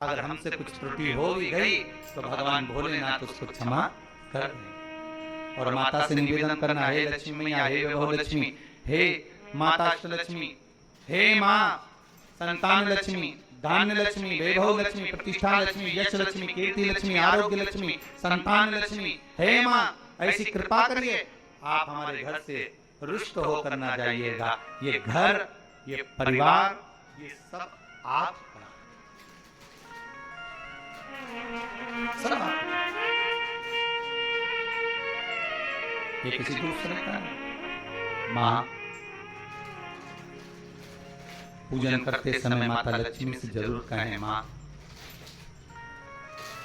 अगर हमसे कुछ त्रुटि हो भी गई तो भगवान भोलेनाथ उसको क्षमा कर दें। और माता से निवेदन करना, हे लक्ष्मी मैया, हे वैभव लक्ष्मी, हे माता अष्टलक्ष्मी, हे माँ संतान लक्ष्मी, धान्य लक्ष्मी, वैभव लक्ष्मी, प्रतिष्ठा लक्ष्मी, यश लक्ष्मी, कीर्ति लक्ष्मी, आरोग्य लक्ष्मी, संतान लक्ष्मी, हे माँ ऐसी कृपा करिए आप हमारे घर से रुष्ट होकर ना जाइएगा। ये घर, ये परिवार, ये सब आपका, सब आपका। ये किसी दूसरे का नहीं। माँ पूजन करते समय माता लक्ष्मी से जरूर कहें, माँ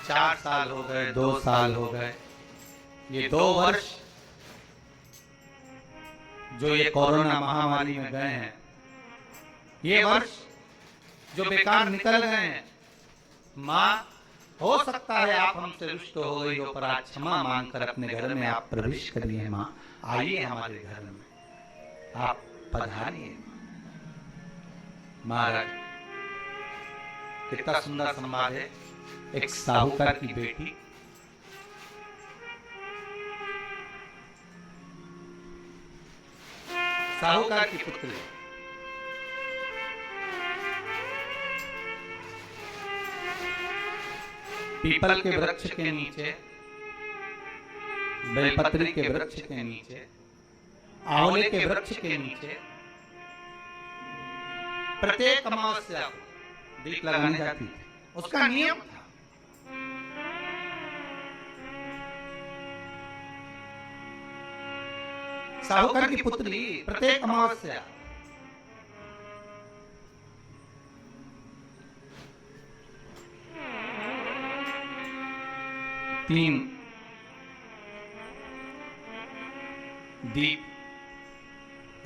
4 साल हो गए, 2 साल हो गए, ये 2 वर्ष जो ये कोरोना महामारी में गए हैं, ये वर्ष जो बेकार निकल गए हैं, माँ हो सकता है आप हमसे रुष्ट हो गई हो, पर आज क्षमा मांगकर अपने घर में आप प्रवेश करिए। माँ आइए हमारे घर में, आप पधारिए। महाराज कितना सुंदर संवाद है। एक साहूकार की बेटी साहूकार की पुत्री पीपल के वृक्ष के नीचे, बेलपत्री के वृक्ष के नीचे, आंवले के वृक्ष के नीचे प्रत्येक अमावस्या को दीप लगाने जाती थी। उसका नियम था। साहूकार की पुत्री प्रत्येक अमावस्या तीन दीप,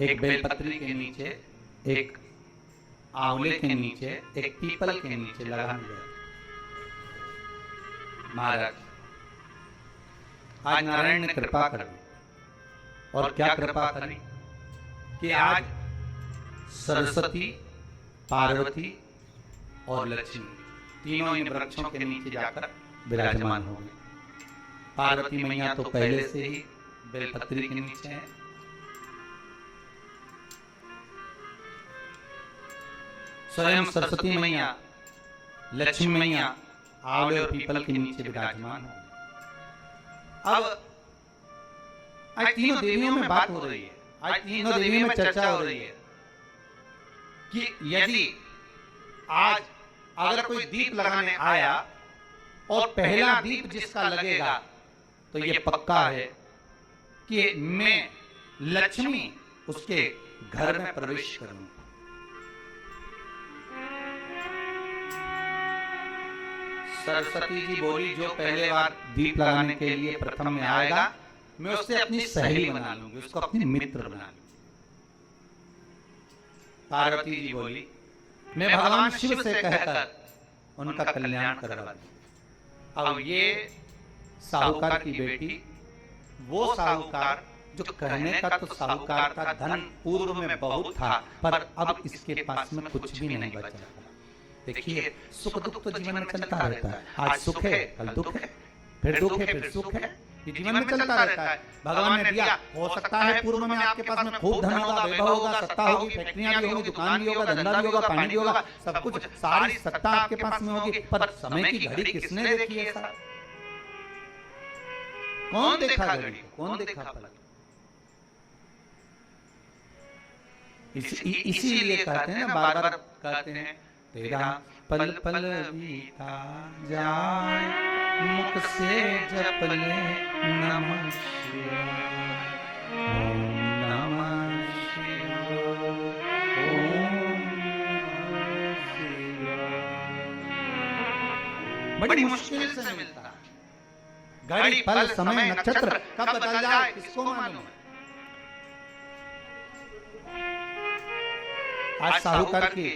एक बेलपत्री के नीचे, एक आंवले के नीचे, एक पीपल के नीचे लगा दिया। महाराज आज नारायण ने कृपा कर दी। और क्या कृपा करी कि आज सरस्वती, पार्वती और लक्ष्मी तीनों इन वृक्षों के नीचे जाकर विराजमान हो गए। पार्वती मैया तो पहले से ही बेलपत्री के नीचे है, स्वयं सरस्वती मैया, लक्ष्मी मैया आंवले और पीपल के नीचे विराजमान हो। अब आज तीनों देवियों में बात हो रही है, आज तीनों देवियों में चर्चा हो रही है कि यदि आज अगर कोई दीप लगाने आया और पहला दीप जिसका लगेगा तो ये पक्का है कि मैं लक्ष्मी उसके घर में प्रवेश करूंगी। सरस्वती जी बोली, जो पहले बार दीप लगाने के लिए प्रथम में आएगा मैं उससे अपनी सहेली बना लूंगी, उसको अपनी मित्र बना लूंगी। पार्वती जी बोली, मैं भगवान शिव से कहकर उनका कल्याण करवा दूं। अब ये साहूकार की बेटी, वो साहूकार जो कहने का तो साहूकार का धन पूर्व में बहुत था, पर अब इसके पास में कुछ भी नहीं बचा। देखिए सुख दुख तो जीवन में चलता रहता है। आज सुख है, कल दुख है, फिर दुख है, फिर सुख है, ये जीवन में चलता रहता है। भगवान ने दिया, हो सकता है पूर्व में आपके पास में खूब धन होगा, वैभव होगा, सत्ता होगी, फैक्ट्रियां भी होगी, दुकान भी होगा, धंधा भी होगा, पानी भी होगा, सब कुछ, सारी सत्ता आपके पास में होगी, पर समय की घड़ी किसने देखी है साहब? कौन देखा घड़ी, कौन देखा पलक? इसीलिए कहते हैं ना, बार बार कहते हैं, तेरा पल पल बीता जाए, मुख से जप ले नमः शिवाय, ओम नमः शिवाय, ओम नमः शिवाय। बड़ी मुश्किल से मिलता है। घड़ी पल समय नक्षत्र कब बदल जाए किसको मालूम? आज साहूकार के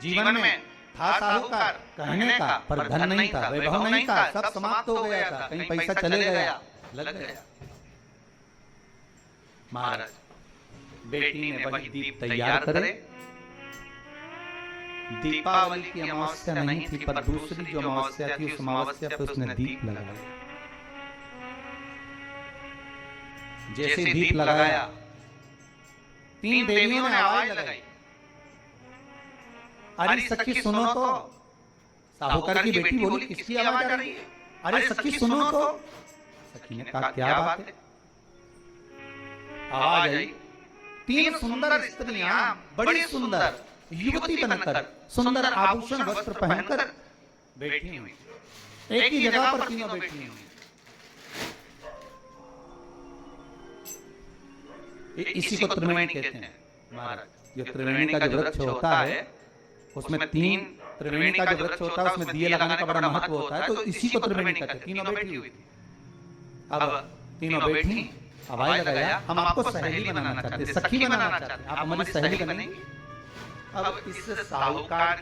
जीवन में था साहूकार कहने का, पर धन नहीं था, वैभव नहीं था, सब समाप्त हो गया था, कहीं पैसा चले गया, लग गया। महाराज बेटी ने वही दीप तैयार करे दीपावली की अमावस्या नहीं थी, पर दूसरी जो अमावस्या थी उस अमावस्या पर उसने दीप लगाया। जैसे दीप लगाया, 3 देवियों ने आवाज लगाई, अरे सखी सुनो तो। साहूकार की बेटी बोली, किसकी आवाज आ रही है? अरे सखी सुनो तो। सखी ने कहा, क्या बात है? आवाज आई, 3 सुंदर स्त्रियां, बड़ी सुंदर युवती बनकर, सुंदर आभूषण वस्त्र पहनकर बैठी हुई, एक ही जगह पर तीनों बैठी हुई। इसी को त्रिवेणी कहते हैं महाराज। जो त्रिवेणी का जो वृक्ष होता है उसमें 3 त्रिवेणी का जो वृक्ष होता है उसमें दिए लगाने का बड़ा महत्व होता है, तो इसी को त्रिवेणी कहते हैं। तीनों बैठी हुई थी। अब तीनों बैठी, आवाज लगाया, हम आपको सहेली बनाना चाहते, सखी बनाना चाहते, आप हमारी सहेली बनेंगी। अब इस साहूकार